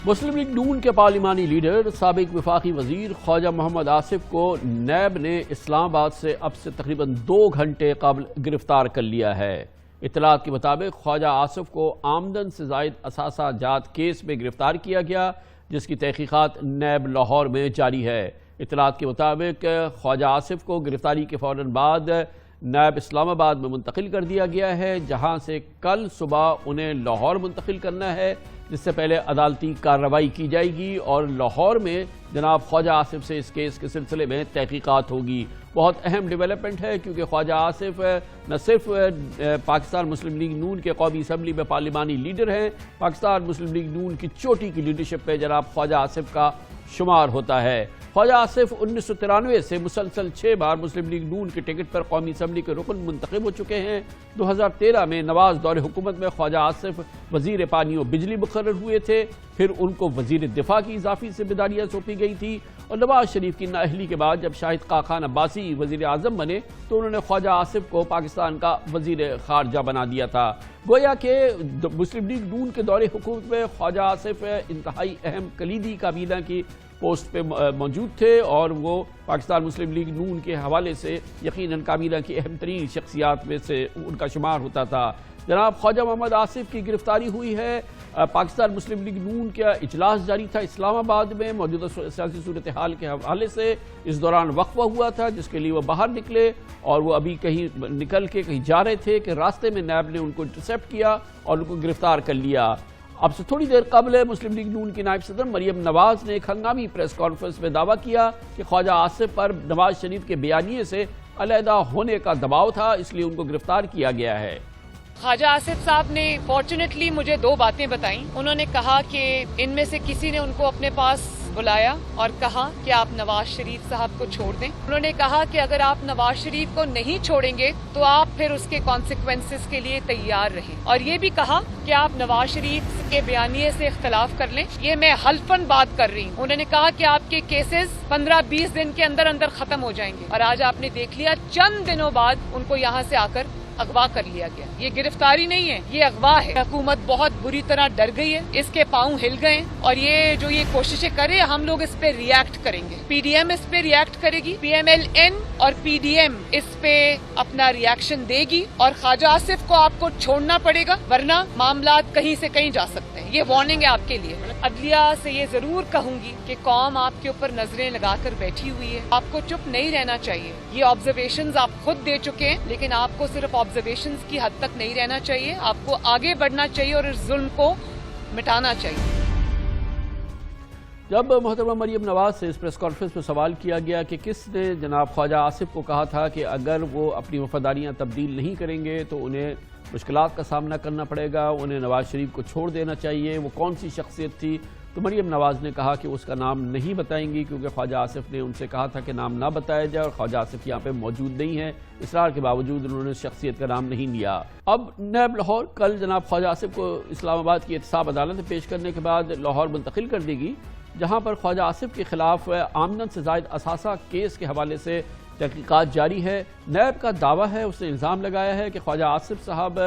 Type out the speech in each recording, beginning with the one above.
مسلم league نون کے پارلیمانی leader سابق وفاقی وزیر خواجہ محمد آصف کو نیب نے اسلام آباد سے اب سے تقریباً 2 گھنٹے قبل گرفتار کر لیا ہے۔ اطلاعات کے مطابق خواجہ آصف کو آمدن سے زائد اثاثہ جات کیس میں گرفتار کیا گیا، جس کی تحقیقات نیب لاہور میں جاری ہے۔ اطلاعات کے مطابق خواجہ آصف کو گرفتاری کے فوراً بعد نیب اسلام آباد میں منتقل کر دیا گیا ہے، جہاں سے کل صبح انہیں لاہور منتقل کرنا ہے، جس سے پہلے عدالتی کارروائی کی جائے گی اور لاہور میں جناب خواجہ آصف سے اس کیس کے سلسلے میں تحقیقات ہوگی۔ بہت اہم ڈیولپمنٹ ہے، کیونکہ خواجہ آصف نہ صرف پاکستان مسلم لیگ نون کے قومی اسمبلی میں پارلیمانی لیڈر ہیں، پاکستان مسلم لیگ نون کی چوٹی کی لیڈرشپ میں جناب خواجہ آصف کا شمار ہوتا ہے۔ خواجہ آصف 1993 سے مسلسل 6 بار مسلم لیگ نون کے ٹکٹ پر قومی اسمبلی کے رکن منتخب ہو چکے ہیں۔ 2013 میں نواز دور حکومت میں خواجہ آصف وزیر پانی و بجلی مقرر ہوئے تھے، پھر ان کو وزیر دفاع کی اضافی ذمہ داریاں سونپی گئی تھی، اور نواز شریف کی نااہلی کے بعد جب شاہد خاقان عباسی وزیر اعظم بنے تو انہوں نے خواجہ آصف کو پاکستان کا وزیر خارجہ بنا دیا تھا۔ گویا کہ مسلم لیگ نون کے دور حکومت میں خواجہ آصف انتہائی اہم کلیدی کابینہ کی پوسٹ پہ موجود تھے، اور وہ پاکستان مسلم لیگ نون کے حوالے سے یقیناً کابینہ کی اہم ترین شخصیات میں سے ان کا شمار ہوتا تھا۔ جناب خواجہ محمد آصف کی گرفتاری ہوئی ہے۔ پاکستان مسلم لیگ نون کا اجلاس جاری تھا اسلام آباد میں موجودہ سیاسی صورتحال کے حوالے سے، اس دوران وقفہ ہوا تھا جس کے لیے وہ باہر نکلے، اور وہ ابھی کہیں نکل کے کہیں جا رہے تھے کہ راستے میں نیب نے ان کو انٹرسیپٹ کیا اور ان کو گرفتار کر لیا۔ اب سے تھوڑی دیر قبل مسلم لیگ نون کی نائب صدر مریم نواز نے ایک ہنگامی پریس کانفرنس میں دعویٰ کیا کہ خواجہ آصف پر نواز شریف کے بیانیے سے علیحدہ ہونے کا دباؤ تھا، اس لیے ان کو گرفتار کیا گیا ہے۔ خواجہ آصف صاحب نے فارچونیٹلی مجھے 2 باتیں بتائیں۔ انہوں نے کہا کہ ان میں سے کسی نے ان کو اپنے پاس بلایا اور کہا کہ آپ نواز شریف صاحب کو چھوڑ دیں۔ انہوں نے کہا کہ اگر آپ نواز شریف کو نہیں چھوڑیں گے تو آپ پھر اس کے کانسیکوینسز کے لیے تیار رہیں، اور یہ بھی کہا کہ آپ نواز شریف کے بیانیے سے اختلاف کر لیں۔ یہ میں حلفاً بات کر رہی ہوں۔ انہوں نے کہا کہ آپ کے کیسز 15-20 دن کے اندر اندر ختم ہو جائیں گے، اور آج آپ نے دیکھ لیا چند دنوں بعد ان کو یہاں سے آ کر اغوا کر لیا گیا۔ یہ گرفتاری نہیں ہے، یہ اغوا ہے۔ حکومت بہت بری طرح ڈر گئی ہے، اس کے پاؤں ہل گئے، اور یہ جو یہ کوششیں کرے ہم لوگ اس پہ ری ایکٹ کریں گے۔ پی ڈی ایم اس پہ ری ایکٹ کرے گی، پی ایم ایل این اور پی ڈی ایم اس پہ اپنا ری ایکشن دے گی، اور خواجہ آصف کو آپ کو چھوڑنا پڑے گا، ورنہ معاملات کہیں سے کہیں جا سکتے ہیں۔ یہ وارننگ ہے آپ کے لیے۔ عدلیہ سے یہ ضرور کہوں گی کہ قوم آپ کے اوپر نظریں لگا کر بیٹھی ہوئی ہے، آپ کو چپ نہیں رہنا چاہیے۔ یہ آبزرویشنز آپ خود دے چکے ہیں، لیکن آپ کو صرف آبزرویشنز کی حد تک نہیں رہنا چاہیے، آپ کو آگے بڑھنا چاہیے اور اس ظلم کو مٹانا چاہیے۔ جب محترمہ مریم نواز سے اس پریس کانفرنس میں سوال کیا گیا کہ کس نے جناب خواجہ آصف کو کہا تھا کہ اگر وہ اپنی وفاداریاں تبدیل نہیں کریں گے تو انہیں مشکلات کا سامنا کرنا پڑے گا، انہیں نواز شریف کو چھوڑ دینا چاہیے، وہ کون سی شخصیت تھی، تو مریم نواز نے کہا کہ اس کا نام نہیں بتائیں گی، کیونکہ خواجہ آصف نے ان سے کہا تھا کہ نام نہ بتایا جائے، اور خواجہ آصف یہاں پہ موجود نہیں ہیں۔ اصرار کے باوجود انہوں نے شخصیت کا نام نہیں لیا۔ اب نیب لاہور کل جناب خواجہ آصف کو اسلام آباد کی احتساب عدالت میں پیش کرنے کے بعد لاہور منتقل کر دے گی، جہاں پر خواجہ آصف کے خلاف آمدن سے زائد اثاثہ کیس کے حوالے سے تحقیقات جاری ہے۔ نیب کا دعویٰ ہے، اس نے الزام لگایا ہے کہ خواجہ آصف صاحب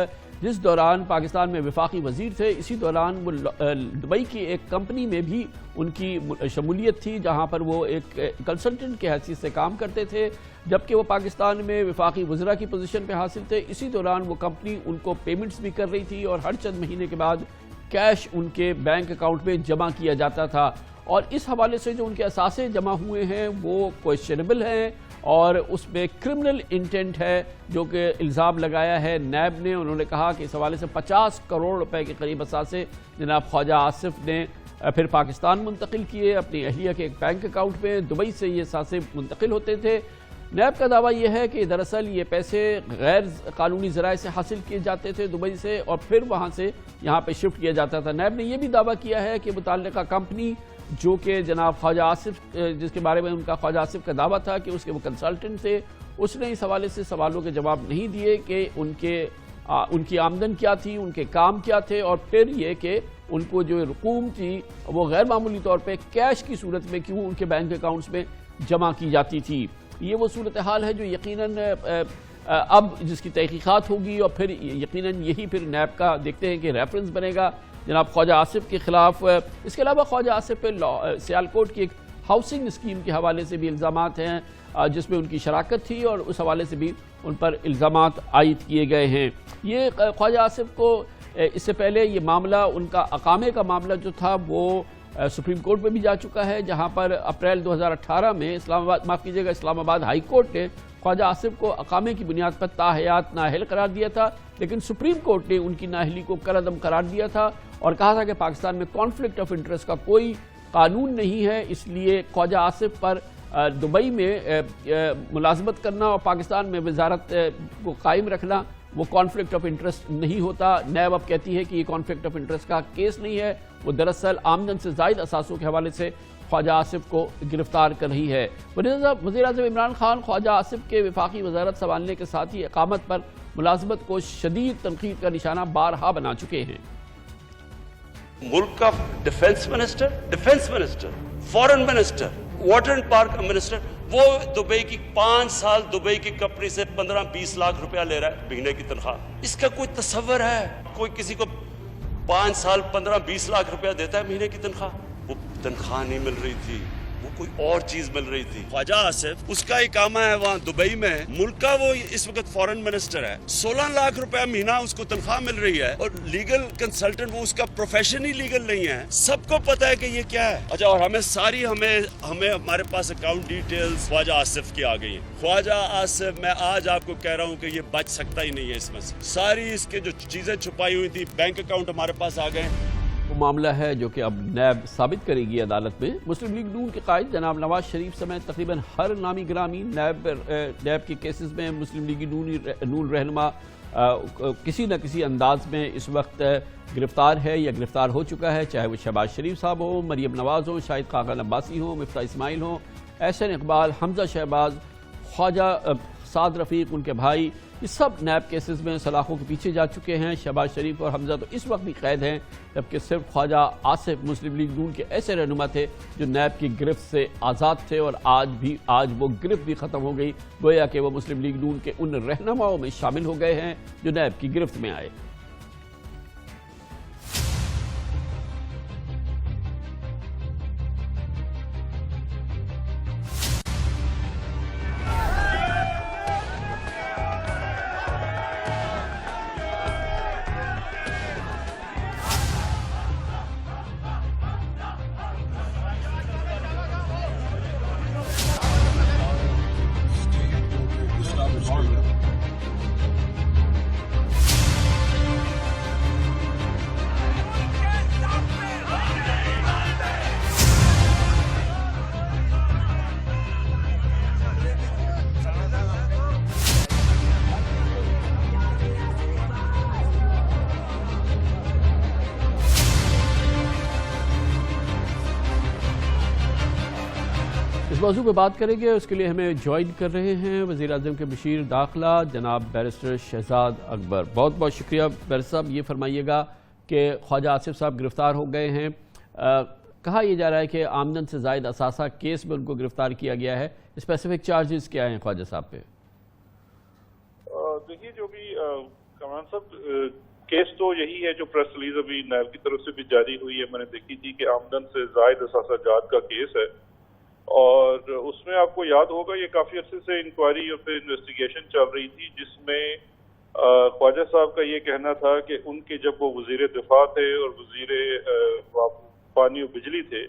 جس دوران پاکستان میں وفاقی وزیر تھے، اسی دوران وہ دبئی کی ایک کمپنی میں بھی ان کی شمولیت تھی، جہاں پر وہ ایک کنسلٹنٹ کے حیثیت سے کام کرتے تھے، جبکہ وہ پاکستان میں وفاقی وزراء کی پوزیشن پہ حاصل تھے۔ اسی دوران وہ کمپنی ان کو پیمنٹس بھی کر رہی تھی، اور ہر چند مہینے کے بعد کیش ان کے بینک اکاؤنٹ میں جمع کیا جاتا تھا، اور اس حوالے سے جو ان کے اثاثے جمع ہوئے ہیں وہ کویسچنیبل ہیں، اور اس میں کرمنل انٹینٹ ہے جو کہ الزام لگایا ہے نیب نے۔ انہوں نے کہا کہ اس حوالے سے 50 کروڑ روپے کے قریب اثاثے جناب خواجہ آصف نے پھر پاکستان منتقل کیے اپنی اہلیہ کے ایک بینک اکاؤنٹ میں، دبئی سے یہ اثاثے منتقل ہوتے تھے۔ نیب کا دعویٰ یہ ہے کہ دراصل یہ پیسے غیر قانونی ذرائع سے حاصل کیے جاتے تھے دبئی سے، اور پھر وہاں سے یہاں پہ شفٹ کیا جاتا تھا۔ نیب نے یہ بھی دعویٰ کیا ہے کہ متعلقہ کمپنی جو کہ جناب خواجہ آصف جس کے بارے میں ان کا خواجہ آصف کا دعویٰ تھا کہ اس کے وہ کنسلٹنٹ تھے، اس نے اس حوالے سے سوالوں کے جواب نہیں دیے کہ ان کی آمدن کیا تھی، ان کے کام کیا تھے، اور پھر یہ کہ ان کو جو رقوم تھی وہ غیر معمولی طور پہ کیش کی صورت میں کیوں ان کے بینک اکاؤنٹس میں جمع کی جاتی تھی۔ یہ وہ صورتحال ہے جو یقیناً اب جس کی تحقیقات ہوگی، اور پھر یقیناً یہی پھر نیب کا دیکھتے ہیں کہ ریفرنس بنے گا جناب خواجہ آصف کے خلاف۔ اس کے علاوہ خواجہ آصف پہ سیالکوٹ کی ایک ہاؤسنگ اسکیم کے حوالے سے بھی الزامات ہیں جس میں ان کی شراکت تھی، اور اس حوالے سے بھی ان پر الزامات عائد کیے گئے ہیں۔ یہ خواجہ آصف کو اس سے پہلے یہ معاملہ، ان کا اقامے کا معاملہ جو تھا وہ سپریم کورٹ میں بھی جا چکا ہے، جہاں پر اپریل 2018 میں اسلام آباد ہائی کورٹ نے خواجہ آصف کو اقامے کی بنیاد پر تاحیات نااہل قرار دیا تھا، لیکن سپریم کورٹ نے ان کی نااہلی کو کالعدم قرار دیا تھا اور کہا تھا کہ پاکستان میں کانفلکٹ آف انٹرسٹ کا کوئی قانون نہیں ہے، اس لیے خواجہ آصف پر دبئی میں ملازمت کرنا اور پاکستان میں وزارت کو قائم رکھنا وہ کانفلکٹ آف انٹرسٹ نہیں ہوتا۔ نیب اب کہتی ہے کہ یہ کانفلکٹ آف انٹرسٹ کا کیس نہیں ہے، وہ دراصل آمدن سے زائد اثاثوں کے حوالے سے خواجہ آصف کو گرفتار کر رہی ہے۔ وزیر اعظم عمران خان خواجہ آصف کے وفاقی وزارت سنبھالنے کے ساتھ ہی اقامت پر ملازمت کو شدید تنقید کا نشانہ بارہا بنا چکے ہیں۔ ملک کا defence minister, foreign minister, water and park minister, وہ دبئی کی 5 سال دبئی کی کمپنی سے 15-20 لاکھ روپیہ لے رہا ہے مہینے کی تنخواہ۔ اس کا کوئی تصور ہے؟ کوئی کسی کو 5 سال 15-20 لاکھ روپیہ دیتا ہے مہینے کی تنخواہ؟ وہ تنخواہ نہیں مل رہی تھی، وہ کوئی اور چیز مل رہی تھی۔ خواجہ آصف، اس کا اقامہ ہے وہاں دبئی میں، ملک کا وہ اس وقت فورن منسٹر ہے، 16 لاکھ روپے مہینہ اس کو تنخواہ مل رہی ہے، اور لیگل کنسلٹنٹ، وہ اس کا پروفیشن ہی لیگل نہیں ہے۔ سب کو پتا ہے کہ یہ کیا ہے۔ اچھا، اور ہمیں ہمارے پاس اکاؤنٹ ڈیٹیلز خواجہ آصف کی آ گئی ہیں۔ خواجہ آصف، میں آج آپ کو کہہ رہا ہوں کہ یہ بچ سکتا ہی نہیں ہے اس میں سے۔ ساری اس کے جو چیزیں چھپائی ہوئی تھی، بینک اکاؤنٹ ہمارے پاس آ گئے۔ وہ معاملہ ہے جو کہ اب نیب ثابت کرے گی عدالت میں۔ مسلم لیگ نون کے قائد جناب نواز شریف سمیت تقریباً ہر نامی گرامی نیب کے کیسز میں مسلم لیگ نون رہنما کسی نہ کسی انداز میں اس وقت گرفتار ہے یا گرفتار ہو چکا ہے، چاہے وہ شہباز شریف صاحب ہوں، مریم نواز ہوں، شاہد خاقان عباسی ہوں، مفتاح اسماعیل ہوں، احسن اقبال، حمزہ شہباز، خواجہ سعد رفیق، ان کے بھائی، یہ سب نیب کیسز میں سلاخوں کے پیچھے جا چکے ہیں۔ شہباز شریف اور حمزہ تو اس وقت بھی قید ہیں، جبکہ صرف خواجہ آصف مسلم لیگ نون کے ایسے رہنما تھے جو نیب کی گرفت سے آزاد تھے، اور آج وہ گرفت بھی ختم ہو گئی، گویا کہ وہ مسلم لیگ نون کے ان رہنماؤں میں شامل ہو گئے ہیں جو نیب کی گرفت میں آئے۔ اس موضوع پہ بات کریں گے، اس کے لیے ہمیں جوائن کر رہے ہیں وزیر اعظم کے مشیر داخلہ جناب بیرسٹر شہزاد اکبر۔ بہت بہت شکریہ بیرسٹر صاحب۔ یہ فرمائیے گا کہ خواجہ آصف صاحب گرفتار ہو گئے ہیں، کہا یہ جا رہا ہے کہ آمدن سے زائد اثاثہ کیس میں ان کو گرفتار کیا گیا ہے، اسپیسیفک چارجز کیا ہیں خواجہ صاحب پہ؟ دیکھیے، جو بھی کمران صاحب کیس تو یہی ہے جو پریس ریلیز ابھی نیب کی طرف سے بھی جاری ہوئی ہے، میں نے دیکھی تھی کہ آمدن سے زائد اثاثہ جات کا کیس ہے، اور اس میں آپ کو یاد ہوگا یہ کافی عرصے سے انکوائری اور پھر انویسٹیگیشن چل رہی تھی، جس میں خواجہ صاحب کا یہ کہنا تھا کہ ان کے جب وہ وزیر دفاع تھے اور وزیر پانی و بجلی تھے،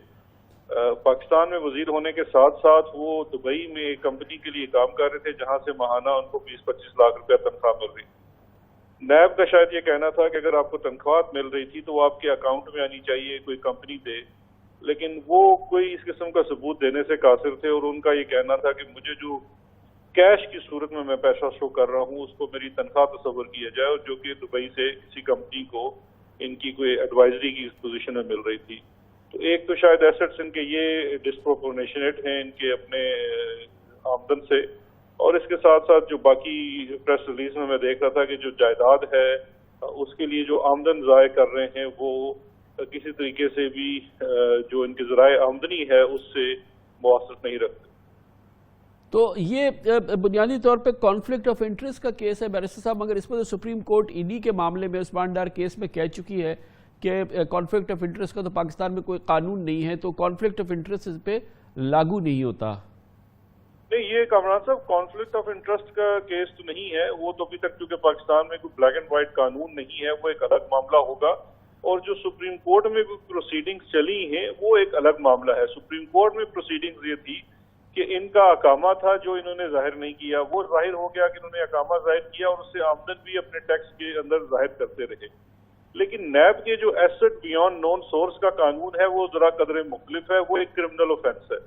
پاکستان میں وزیر ہونے کے ساتھ ساتھ وہ دبئی میں ایک کمپنی کے لیے کام کر رہے تھے جہاں سے ماہانہ ان کو 20-25 لاکھ روپیہ تنخواہ مل رہی۔ نیب کا شاید یہ کہنا تھا کہ اگر آپ کو تنخواہ مل رہی تھی تو وہ آپ کے اکاؤنٹ میں آنی چاہیے، کوئی کمپنی دے، لیکن وہ کوئی اس قسم کا ثبوت دینے سے قاصر تھے، اور ان کا یہ کہنا تھا کہ مجھے جو کیش کی صورت میں پیسہ شو کر رہا ہوں اس کو میری تنخواہ تصور کیا جائے، اور جو کہ دبئی سے کسی کمپنی کو ان کی کوئی ایڈوائزری کی پوزیشن میں مل رہی تھی۔ تو ایک تو شاید ایسٹس ان کے یہ ڈسپروپورشنیٹ ہیں ان کے اپنے آمدن سے، اور اس کے ساتھ ساتھ جو باقی پریس ریلیز میں دیکھ رہا تھا کہ جو جائیداد ہے اس کے لیے جو آمدن ضائع کر رہے ہیں وہ کسی طریقے سے بھی جو ان کے ذرائع آمدنی ہے اس سے موافقت نہیں رکھتے۔ تو یہ بنیادی طور پہ کانفلکٹ آف انٹرسٹ کا کیس ہے بیرسٹر صاحب، مگر اس میں تو سپریم کورٹ ای ڈی کے معاملے میں عثمان ڈار کیس میں کہہ چکی ہے کہ کانفلکٹ آف انٹرسٹ کا تو پاکستان میں کوئی قانون نہیں ہے، تو کانفلکٹ آف انٹرسٹ اس پہ لاگو نہیں ہوتا؟ نہیں، یہ کامران صاحب کانفلکٹ آف انٹرسٹ کا کیس تو نہیں ہے، وہ تو ابھی تک کیونکہ پاکستان میں کوئی بلیک اینڈ وائٹ قانون نہیں ہے، وہ ایک الگ معاملہ ہوگا. اور جو سپریم کورٹ میں کوئی پروسیڈنگز چلی ہیں وہ ایک الگ معاملہ ہے. سپریم کورٹ میں پروسیڈنگز یہ تھی کہ ان کا اقامہ تھا جو انہوں نے ظاہر نہیں کیا، وہ ظاہر ہو گیا کہ انہوں نے اقامہ ظاہر کیا اور اس سے آمدن بھی اپنے ٹیکس کے اندر ظاہر کرتے رہے. لیکن نیب کے جو ایسٹ بیونڈ نون سورس کا قانون ہے وہ ذرا قدرے مختلف ہے، وہ ایک کرمنل اوفینس ہے.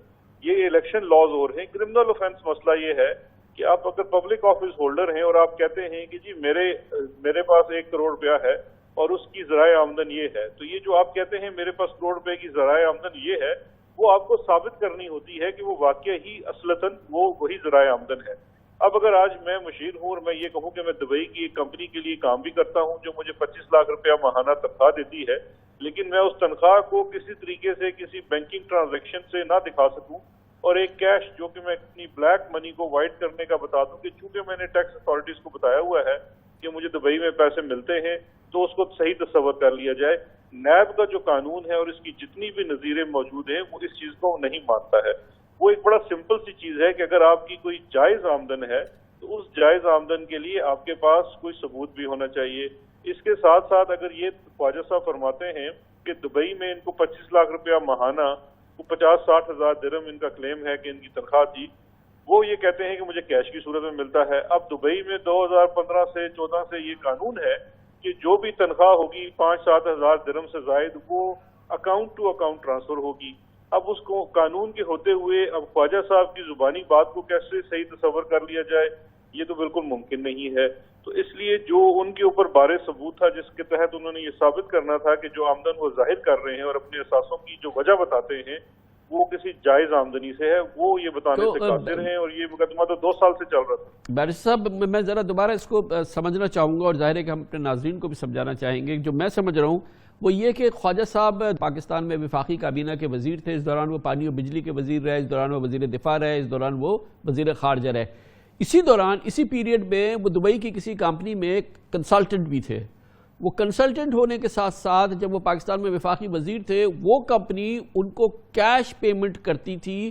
یہ الیکشن لاز اور ہیں. کرمنل اوفینس مسئلہ یہ ہے کہ آپ اگر پبلک آفس ہولڈر ہیں اور آپ کہتے ہیں کہ جی میرے پاس 1 کروڑ روپیہ ہے اور اس کی ذرائع آمدن یہ ہے، تو یہ جو آپ کہتے ہیں میرے پاس کروڑ روپے کی ذرائع آمدن یہ ہے، وہ آپ کو ثابت کرنی ہوتی ہے کہ وہ واقعہ ہی اصلتاً وہ وہی ذرائع آمدن ہے. اب اگر آج میں مشیر ہوں اور میں یہ کہوں کہ میں دبئی کی ایک کمپنی کے لیے کام بھی کرتا ہوں جو مجھے 25 لاکھ روپیہ ماہانہ تنخواہ دیتی ہے، لیکن میں اس تنخواہ کو کسی طریقے سے کسی بینکنگ ٹرانزیکشن سے نہ دکھا سکوں اور ایک کیش جو کہ میں اپنی بلیک منی کو وائٹ کرنے کا بتا دوں کہ چونکہ میں نے ٹیکس اتھارٹیز کو بتایا ہوا ہے کہ مجھے دبئی میں پیسے ملتے ہیں، تو اس کو صحیح تصور کر لیا جائے. نیب کا جو قانون ہے اور اس کی جتنی بھی نظیریں موجود ہیں وہ اس چیز کو نہیں مانتا ہے. وہ ایک بڑا سمپل سی چیز ہے کہ اگر آپ کی کوئی جائز آمدن ہے تو اس جائز آمدن کے لیے آپ کے پاس کوئی ثبوت بھی ہونا چاہیے. اس کے ساتھ ساتھ اگر یہ خواجہ صاحب فرماتے ہیں کہ دبئی میں ان کو 25 لاکھ روپیہ ماہانہ، 50-60 ہزار درہم ان کا کلیم ہے کہ ان کی تنخواہ تھی، وہ یہ کہتے ہیں کہ مجھے کیش کی صورت میں ملتا ہے. اب دبئی میں 2015 سے 14 سے یہ قانون ہے کہ جو بھی تنخواہ ہوگی 5-7 ہزار درہم سے زائد وہ اکاؤنٹ ٹو اکاؤنٹ ٹرانسفر ہوگی. اب اس کو قانون کے ہوتے ہوئے اب خواجہ صاحب کی زبانی بات کو کیسے صحیح تصور کر لیا جائے، یہ تو بالکل ممکن نہیں ہے. تو اس لیے جو ان کے اوپر بارے ثبوت تھا جس کے تحت انہوں نے یہ ثابت کرنا تھا کہ جو آمدن وہ ظاہر کر رہے ہیں اور اپنے اثاثوں کی جو وجہ بتاتے ہیں وہ کسی جائز آمدنی سے ہے، وہ یہ بتانے سے قاصر ہیں. اور یہ مقدمہ تو 2 سال سے چل رہا تھا. بیرسٹر صاحب، میں ذرا دوبارہ اس کو سمجھنا چاہوں گا اور ظاہر ہے کہ ہم اپنے ناظرین کو بھی سمجھانا چاہیں گے. جو میں سمجھ رہا ہوں وہ یہ کہ خواجہ صاحب پاکستان میں وفاقی کابینہ کے وزیر تھے، اس دوران وہ پانی اور بجلی کے وزیر رہے، اس دوران وہ وزیر دفاع رہے، اس دوران وہ وزیر خارجہ رہے. اسی دوران اسی پیریڈ میں وہ دبئی کی کسی کمپنی میں کنسلٹنٹ بھی تھے. وہ کنسلٹنٹ ہونے کے ساتھ ساتھ جب وہ پاکستان میں وفاقی وزیر تھے وہ کمپنی ان کو کیش پیمنٹ کرتی تھی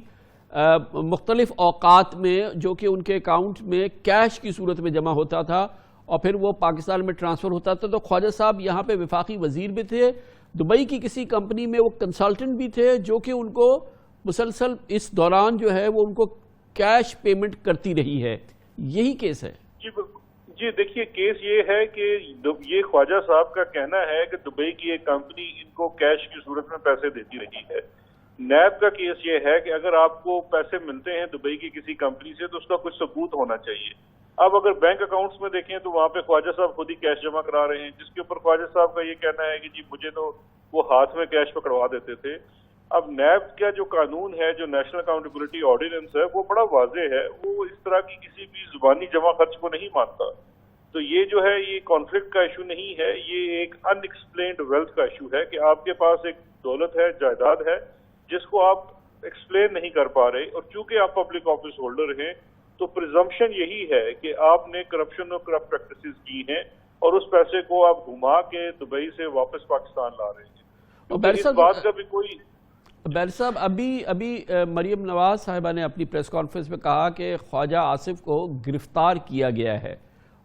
مختلف اوقات میں، جو کہ ان کے اکاؤنٹ میں کیش کی صورت میں جمع ہوتا تھا اور پھر وہ پاکستان میں ٹرانسفر ہوتا تھا. تو خواجہ صاحب یہاں پہ وفاقی وزیر بھی تھے، دبئی کی کسی کمپنی میں وہ کنسلٹنٹ بھی تھے جو کہ ان کو مسلسل اس دوران جو ہے وہ ان کو کیش پیمنٹ کرتی رہی ہے. یہی کیس ہے؟ جی دیکھیے، کیس یہ ہے کہ یہ خواجہ صاحب کا کہنا ہے کہ دبئی کی ایک کمپنی ان کو کیش کی صورت میں پیسے دیتی رہی ہے. نیب کا کیس یہ ہے کہ اگر آپ کو پیسے ملتے ہیں دبئی کی کسی کمپنی سے تو اس کا کچھ ثبوت ہونا چاہیے. اب اگر بینک اکاؤنٹس میں دیکھیں تو وہاں پہ خواجہ صاحب خود ہی کیش جمع کرا رہے ہیں، جس کے اوپر خواجہ صاحب کا یہ کہنا ہے کہ جی مجھے تو وہ ہاتھ میں کیش پکڑوا دیتے تھے. اب نیب کا جو قانون ہے، جو نیشنل اکاؤنٹیبلٹی آرڈیننس ہے، وہ بڑا واضح ہے، وہ اس طرح کی کسی بھی زبانی جمع خرچ کو نہیں مانتا. تو یہ جو ہے یہ کانفلکٹ کا ایشو نہیں ہے، یہ ایک ان ایکسپلینڈ ویلتھ کا ایشو ہے کہ آپ کے پاس ایک دولت ہے، جائیداد ہے جس کو آپ ایکسپلین نہیں کر پا رہے، اور چونکہ آپ پبلک آفس ہولڈر ہیں تو پریزمپشن یہی ہے کہ آپ نے کرپشن اور کرپٹ پریکٹسز کی ہیں اور اس پیسے کو آپ گھما کے دبئی سے واپس پاکستان لا رہے ہیں. اس بات کا بھی کوئی بیرسٹر صاحب، ابھی مریم نواز صاحبہ نے اپنی پریس کانفرنس میں کہا کہ خواجہ آصف کو گرفتار کیا گیا ہے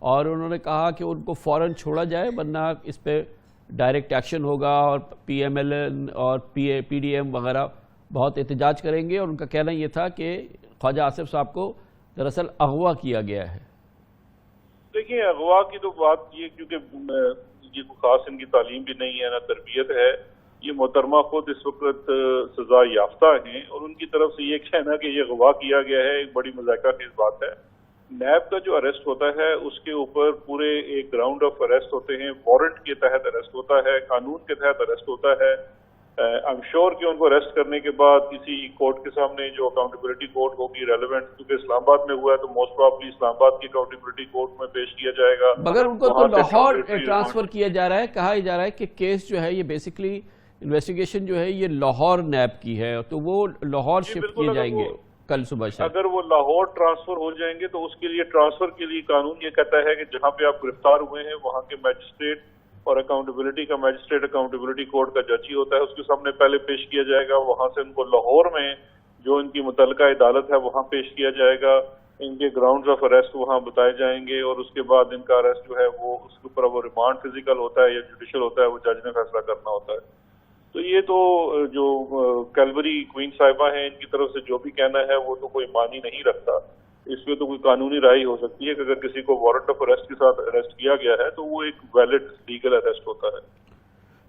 اور انہوں نے کہا کہ ان کو فوراً چھوڑا جائے ورنہ اس پہ ڈائریکٹ ایکشن ہوگا اور پی ایم ایل این اور پی ڈی ایم وغیرہ بہت احتجاج کریں گے. اور ان کا کہنا یہ تھا کہ خواجہ آصف صاحب کو دراصل اغوا کیا گیا ہے. دیکھیں، اغوا کی تو بات یہ کیونکہ یہ خاص ان کی تعلیم بھی نہیں ہے نہ تربیت ہے. یہ محترمہ خود اس وقت سزا یافتہ ہیں اور ان کی طرف سے یہ کہنا کہ یہ اغوا کیا گیا ہے ایک بڑی مذائقہ خیز بات ہے. نیب کا جو اریسٹ ہوتا ہے اس کے اوپر پورے ایک گراؤنڈ آف اریسٹ ہوتے ہیں، وارنٹ کے تحت اریسٹ ہوتا ہے، قانون کے تحت اریسٹ ہوتا ہے. I'm sure کہ ان کو اریسٹ کرنے کے بعد کسی کورٹ کے سامنے جو اکاؤنٹیبلٹی کورٹ ہوگی ریلیونٹ، کیونکہ اسلام آباد میں ہوا ہے تو موسٹ پرابلی اسلام آباد کی اکاؤنٹیبلٹی کورٹ میں پیش کیا جائے گا. مگر ان کو تو لاہور ٹرانسفر کیا جا رہا ہے. کہا جا رہا ہے کہ کیس جو ہے یہ بیسیکلی انویسٹیگیشن جو ہے یہ لاہور نیب کی ہے تو وہ لاہور شفٹ کیے جائیں گے کل صبح شاید. اگر وہ لاہور ٹرانسفر ہو جائیں گے تو اس کے لیے ٹرانسفر کے لیے قانون یہ کہتا ہے کہ جہاں پہ آپ گرفتار ہوئے ہیں وہاں کے میجسٹریٹ اور اکاؤنٹیبلٹی کا میجسٹریٹ اکاؤنٹیبلٹی کورٹ کا جج ہی ہوتا ہے، اس کے سامنے پہلے پیش کیا جائے گا، وہاں سے ان کو لاہور میں جو ان کی متعلقہ عدالت ہے وہاں پیش کیا جائے گا، ان کے گراؤنڈز آف اریسٹ وہاں بتائے جائیں گے، اور اس کے بعد ان کا اریسٹ جو ہے وہ اس کے اوپر وہ ریمانڈ فزیکل ہوتا ہے یا جوڈیشل ہوتا ہے، وہ جج نے فیصلہ کرنا ہوتا ہے۔ تو یہ تو جو کیلوری کوئین صاحبہ ہیں ان کی طرف سے جو بھی کہنا ہے وہ تو کوئی معنی نہیں رکھتا، اس پہ تو کوئی قانونی رائے ہو سکتی ہے کہ اگر کسی کو وارنٹ آف اریسٹ کے ساتھ اریسٹ کیا گیا ہے تو وہ ایک ویلڈ لیگل اریسٹ ہوتا ہے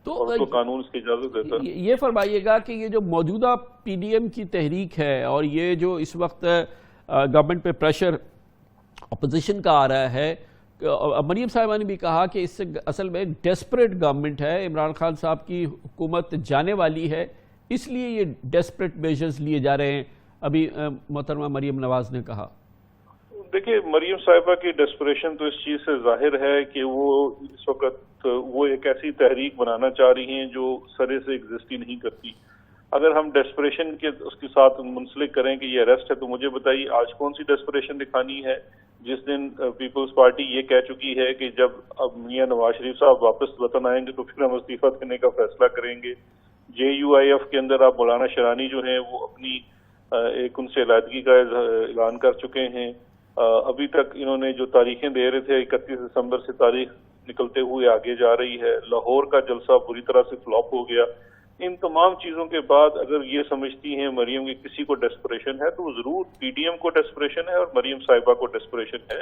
اور اس کو قانون اس کی اجازت دیتا ہے۔ یہ فرمائیے گا کہ یہ جو موجودہ پی ڈی ایم کی تحریک ہے اور یہ جو اس وقت گورنمنٹ پہ پریشر اپوزیشن کا آ رہا ہے، مریم صاحبہ نے بھی کہا کہ اس سے اصل میں ڈیسپریٹ گورنمنٹ ہے، عمران خان صاحب کی حکومت جانے والی ہے، اس لیے یہ ڈیسپریٹ میجرز لیے جا رہے ہیں، ابھی محترمہ مریم نواز نے کہا۔ دیکھیے مریم صاحبہ کی ڈیسپریشن تو اس چیز سے ظاہر ہے کہ وہ اس وقت وہ ایک ایسی تحریک بنانا چاہ رہی ہیں جو سرے سے ایگزسٹ ہی نہیں کرتی۔ اگر ہم ڈیسپریشن کے اس کے ساتھ منسلک کریں کہ یہ اریسٹ ہے تو مجھے بتائیے آج کون سی ڈیسپریشن دکھانی ہے جس دن پیپلز پارٹی یہ کہہ چکی ہے کہ جب اب میاں نواز شریف صاحب واپس وطن آئیں گے تو پھر ہم استعفیٰ دینے کا فیصلہ کریں گے۔ JUIF کے اندر آپ مولانا شرانی جو ہیں وہ اپنی ایک ان سے علیحدگی کا اعلان کر چکے ہیں، ابھی تک انہوں نے جو تاریخیں دے رہے تھے 31 دسمبر سے تاریخ نکلتے ہوئے آگے جا رہی ہے، لاہور کا جلسہ بری طرح سے فلاپ ہو گیا۔ ان تمام چیزوں کے بعد اگر یہ سمجھتی ہیں مریم کی کسی کو ڈیسپریشن ہے تو وہ ضرور PDM کو ڈیسپریشن ہے اور مریم صاحبہ کو ڈیسپریشن ہے،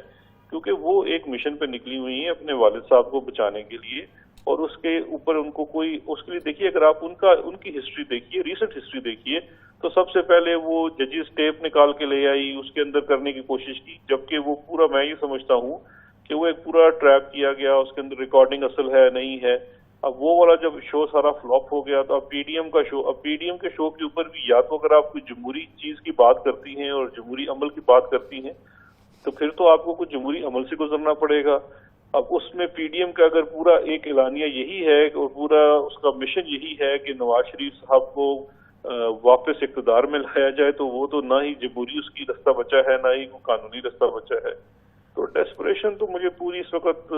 کیونکہ وہ ایک مشن پہ نکلی ہوئی ہیں اپنے والد صاحب کو بچانے کے لیے، اور اس کے اوپر ان کو کوئی اس کے لیے دیکھیے اگر آپ ان کی ہسٹری دیکھیے، ریسنٹ ہسٹری دیکھیے، تو سب سے پہلے وہ ججز ٹیپ نکال کے لے آئی، اس کے اندر کرنے کی کوشش کی، جبکہ وہ پورا میں یہ سمجھتا ہوں کہ وہ ایک پورا ٹریپ کیا گیا، اس کے اندر ریکارڈنگ اصل ہے نہیں ہے۔ اب وہ والا جب شو سارا فلاپ ہو گیا تو اب PDM کا شو، اب PDM کے شو کے اوپر بھی یا تو اگر آپ کوئی جمہوری چیز کی بات کرتی ہیں اور جمہوری عمل کی بات کرتی ہیں تو پھر تو آپ کو کچھ جمہوری عمل سے گزرنا پڑے گا۔ اب اس میں PDM کا اگر پورا ایک اعلانیہ یہی ہے اور پورا اس کا مشن یہی ہے کہ نواز شریف صاحب کو واپس اقتدار میں لایا جائے تو وہ تو نہ ہی جمہوری اس کی رستہ بچا ہے نہ ہی کوئی قانونی رستہ بچا ہے، تو ڈیسپریشن تو مجھے پوری اس وقت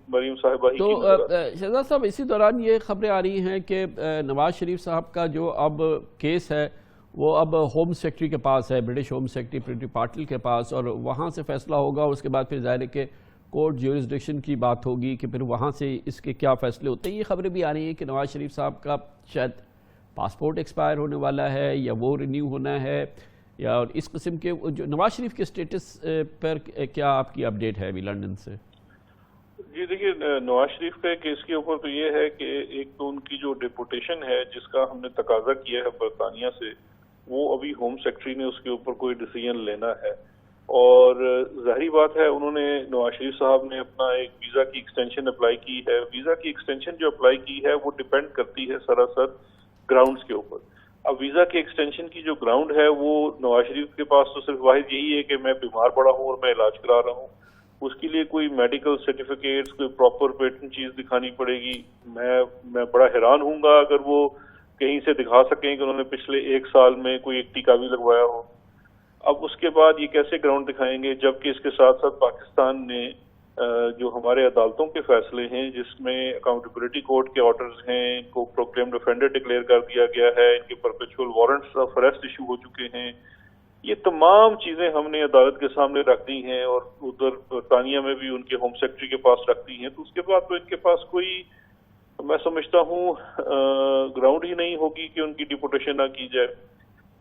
مریم صاحبہ ہی کی نظر آتی ہے۔ شہزاد صاحب اسی دوران یہ خبریں آ رہی ہیں کہ نواز شریف صاحب کا جو اب کیس ہے وہ اب ہوم سیکرٹری کے پاس ہے، British home secretary Priti Patel کے پاس، اور وہاں سے فیصلہ ہوگا، اس کے بعد پھر ظاہر ہے کہ کورٹ جیورسڈکشن کی بات ہوگی کہ پھر وہاں سے اس کے کیا فیصلے ہوتے ہیں۔ یہ خبریں بھی آ رہی ہیں کہ نواز شریف صاحب کا شاید پاسپورٹ ایکسپائر ہونے والا ہے یا وہ رینیو ہونا ہے، یا اس قسم کے جو نواز شریف کے سٹیٹس پر کیا آپ کی اپڈیٹ ہے ابھی لنڈن سے؟ جی دیکھیے نواز شریف کے کیس کے اوپر تو یہ ہے کہ ایک تو ان کی جو ڈیپوٹیشن ہے جس کا ہم نے تقاضا کیا ہے برطانیہ سے، وہ ابھی ہوم سیکرٹری نے اس کے اوپر کوئی ڈیسیژن لینا ہے، اور ظاہری بات ہے انہوں نے نواز شریف صاحب نے اپنا ایک ویزا کی ایکسٹینشن اپلائی کی ہے۔ ویزا کی ایکسٹینشن جو اپلائی کی ہے وہ ڈیپینڈ کرتی ہے سراسر گراؤنڈز کے اوپر۔ اب ویزا کی ایکسٹینشن کی جو گراؤنڈ ہے وہ نواز شریف کے پاس تو صرف واحد یہی ہے کہ میں بیمار پڑا ہوں اور میں علاج کرا رہا ہوں، اس کے لیے کوئی میڈیکل سرٹیفکیٹس، کوئی پراپر پیٹنٹ چیز دکھانی پڑے گی۔ میں بڑا حیران ہوں گا اگر وہ کہیں سے دکھا سکیں کہ انہوں نے پچھلے 1 سال میں کوئی ایک ٹیکہ بھی لگوایا ہو۔ اب اس کے بعد یہ کیسے گراؤنڈ دکھائیں گے، جبکہ اس کے ساتھ ساتھ پاکستان نے جو ہمارے عدالتوں کے فیصلے ہیں جس میں اکاؤنٹیبلٹی کورٹ کے آرڈرز ہیں، ان کو پروکلیمڈ افینڈر ڈکلیئر کر دیا گیا ہے، ان کے perpetual warrants of arrest issue ہو چکے ہیں، یہ تمام چیزیں ہم نے عدالت کے سامنے رکھ دی ہیں اور ادھر برطانیہ میں بھی ان کے ہوم سیکرٹری کے پاس رکھ دی ہیں، تو اس کے بعد تو ان کے پاس کوئی میں سمجھتا ہوں گراؤنڈ ہی نہیں ہوگی کہ ان کی ڈیپوٹیشن نہ کی جائے۔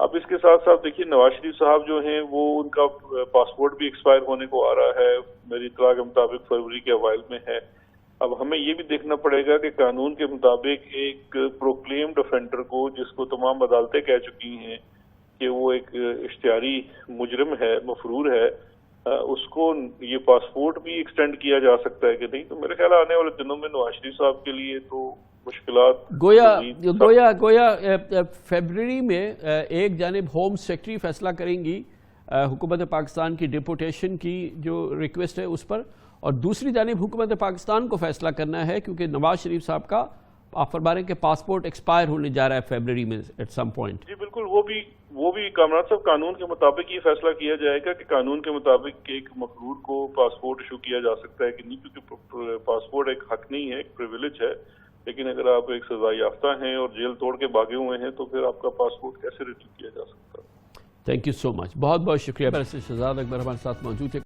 اب اس کے ساتھ ساتھ دیکھیے نواز شریف صاحب جو ہیں وہ ان کا پاسپورٹ بھی ایکسپائر ہونے کو آ رہا ہے، میری اطلاع کے مطابق فروری کے اوائل میں ہے۔ اب ہمیں یہ بھی دیکھنا پڑے گا کہ قانون کے مطابق ایک پروکلیمڈ افینڈر کو، جس کو تمام عدالتیں کہہ چکی ہیں کہ وہ ایک اشتہاری مجرم ہے، مفرور ہے، اس کو یہ پاسپورٹ بھی ایکسٹینڈ کیا جا سکتا ہے کہ نہیں، تو میرے خیال آنے والے دنوں میں نواز شریف صاحب کے لیے تو مشکلات گویا فیبرری میں ایک جانب ہوم سیکرٹری فیصلہ کریں گی حکومت پاکستان کی ڈیپوٹیشن کی جو ریکویسٹ ہے اس پر، اور دوسری جانب حکومت پاکستان کو فیصلہ کرنا ہے کیونکہ نواز شریف صاحب کا آپ فرما رہے ہیں کہ پاسپورٹ ایکسپائر ہونے جا رہا ہے فیبرری میں ایٹ سم پوائنٹ. جی بالکل، وہ بھی کامران صاحب قانون کے مطابق یہ فیصلہ کیا جائے گا کہ قانون کے مطابق ایک مخلوط کو پاسپورٹ ایشو کیا جا سکتا ہے کہ نہیں، کیونکہ پاسپورٹ ایک حق نہیں ہے، ایک پریویلیج ہے. لیکن اگر آپ ایک سزا یافتہ ہیں اور جیل توڑ کے بھاگے ہوئے ہیں تو پھر آپ کا پاسپورٹ کیسے ریٹرن کیا جا سکتا ہے؟ تھینک یو سو مچ. بہت بہت شکریہ. شہزاد اکبر ہمارے ساتھ موجود تھے.